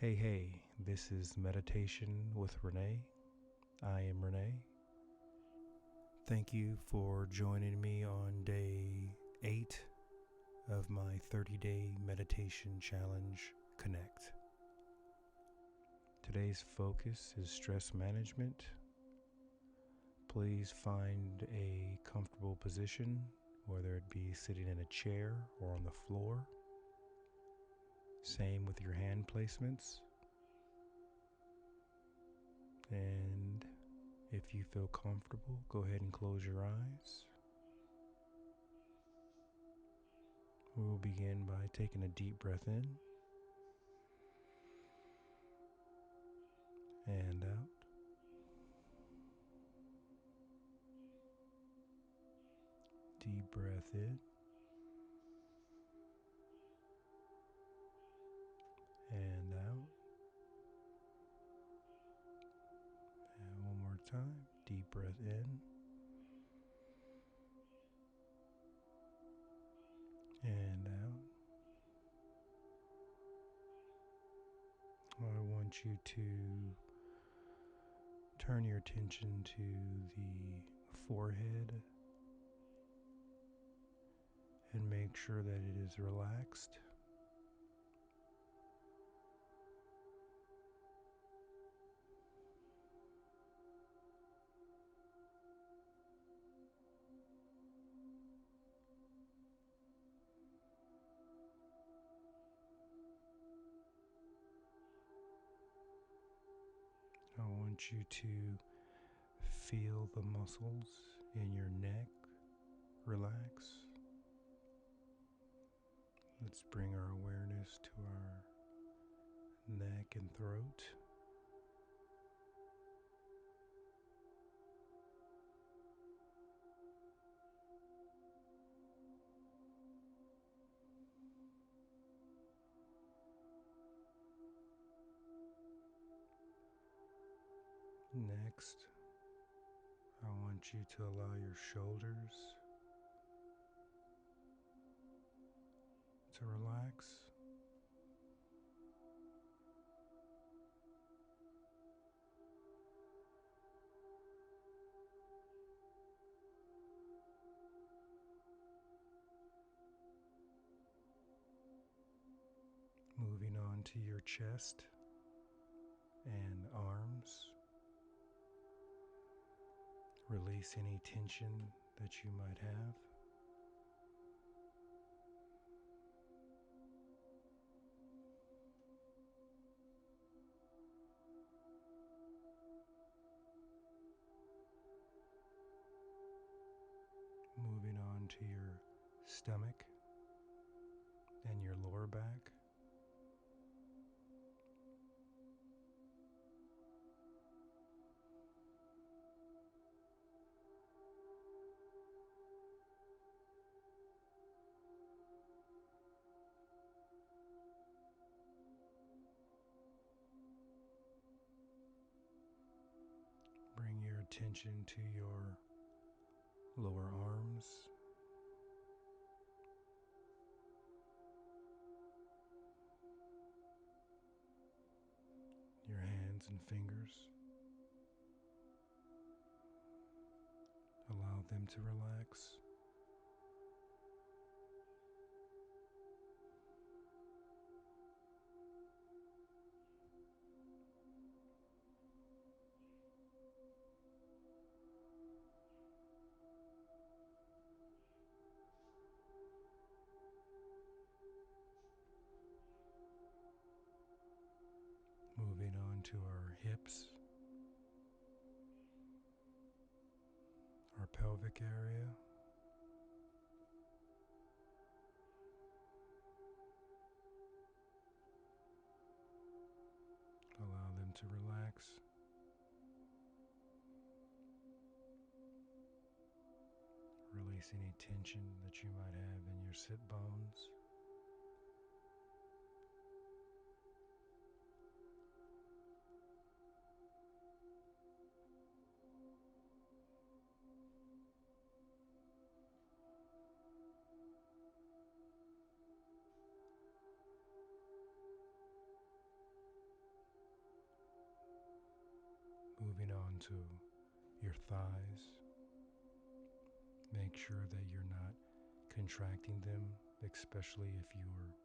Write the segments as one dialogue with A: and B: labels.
A: Hey, this is Meditation with Renee. I am Renee. Thank you for joining me on day 8 of my 30-day meditation challenge, Connect. Today's focus is stress management. Please find a comfortable position, whether it be sitting in a chair or on the floor. Same with your hand placements. And if you feel comfortable, go ahead and close your eyes. We'll begin by taking a deep breath in and out. Deep breath in and out. And one more time. Deep breath in and out. I want you to turn your attention to the forehead and make sure that it is relaxed. I want you to feel the muscles in your neck relax. Let's bring our awareness to our neck and throat. Next, I want you to allow your shoulders to relax. Moving on to your chest and arms. Release any tension that you might have. Moving on to your stomach and your lower back. Bring your attention to your lower arms, your hands and fingers. Allow them to relax. Moving on to our hips, our pelvic area, allow them to relax. Release any tension that you might have in your sit bones. onto your thighs. Make sure that you're not contracting them, especially if you're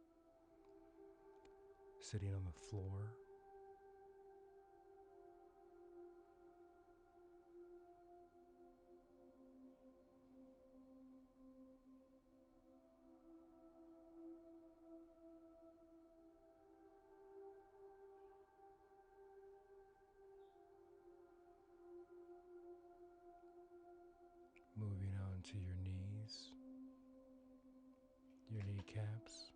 A: sitting on the floor. Moving on to your knees, your kneecaps,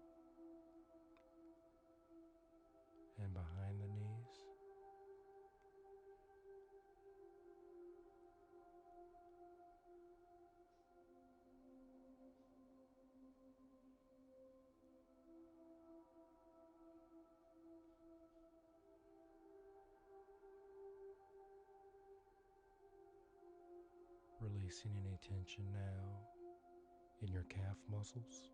A: and behind the knees. Releasing any tension now in your calf muscles.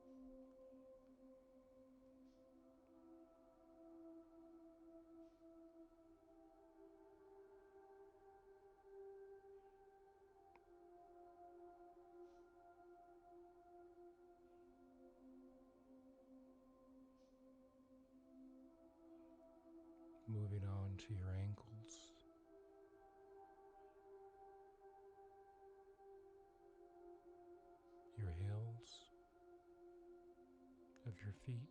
A: Moving on to your ankles, your heels of your feet,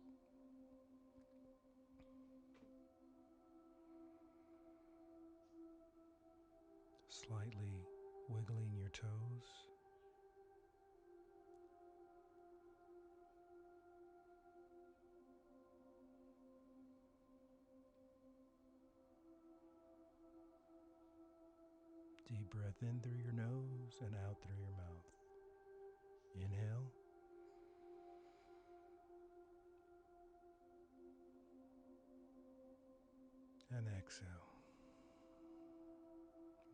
A: slightly wiggling your toes. Deep breath in through your nose and out through your mouth. Inhale. And exhale.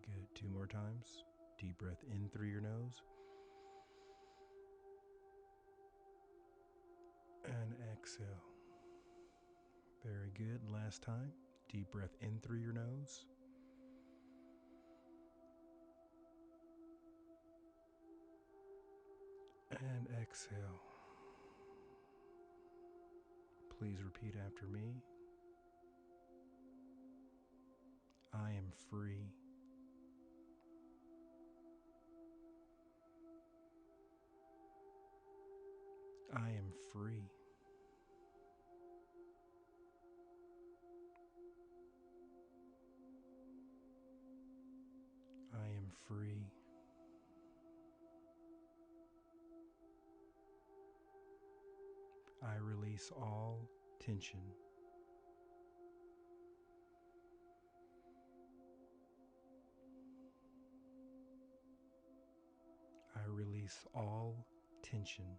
A: Good. 2 more times. Deep breath in through your nose. And exhale. Very good. Last time. Deep breath in through your nose. And exhale. Please repeat after me. I am free. I am free. I am free. I release all tension. I release all tension.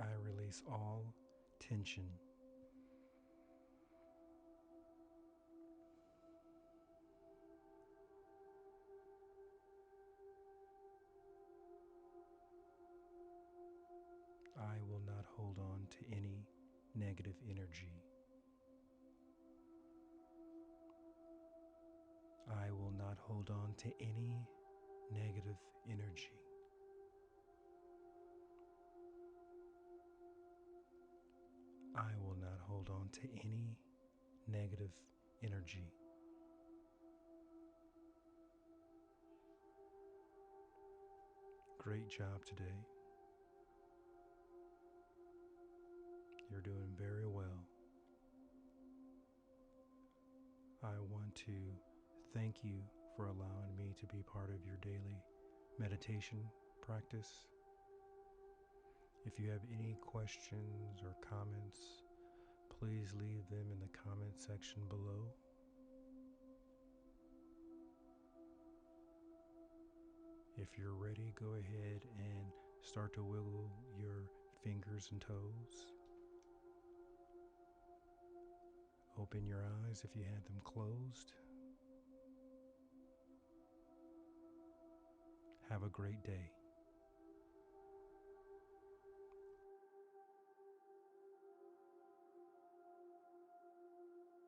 A: I release all tension. I will not hold on to any negative energy. I will not hold on to any negative energy. I will not hold on to any negative energy. Great job today. You're doing very well. I want to thank you for allowing me to be part of your daily meditation practice. If you have any questions or comments, please leave them in the comment section below. If you're ready, go ahead and start to wiggle your fingers and toes. Open your eyes if you had them closed. Have a great day.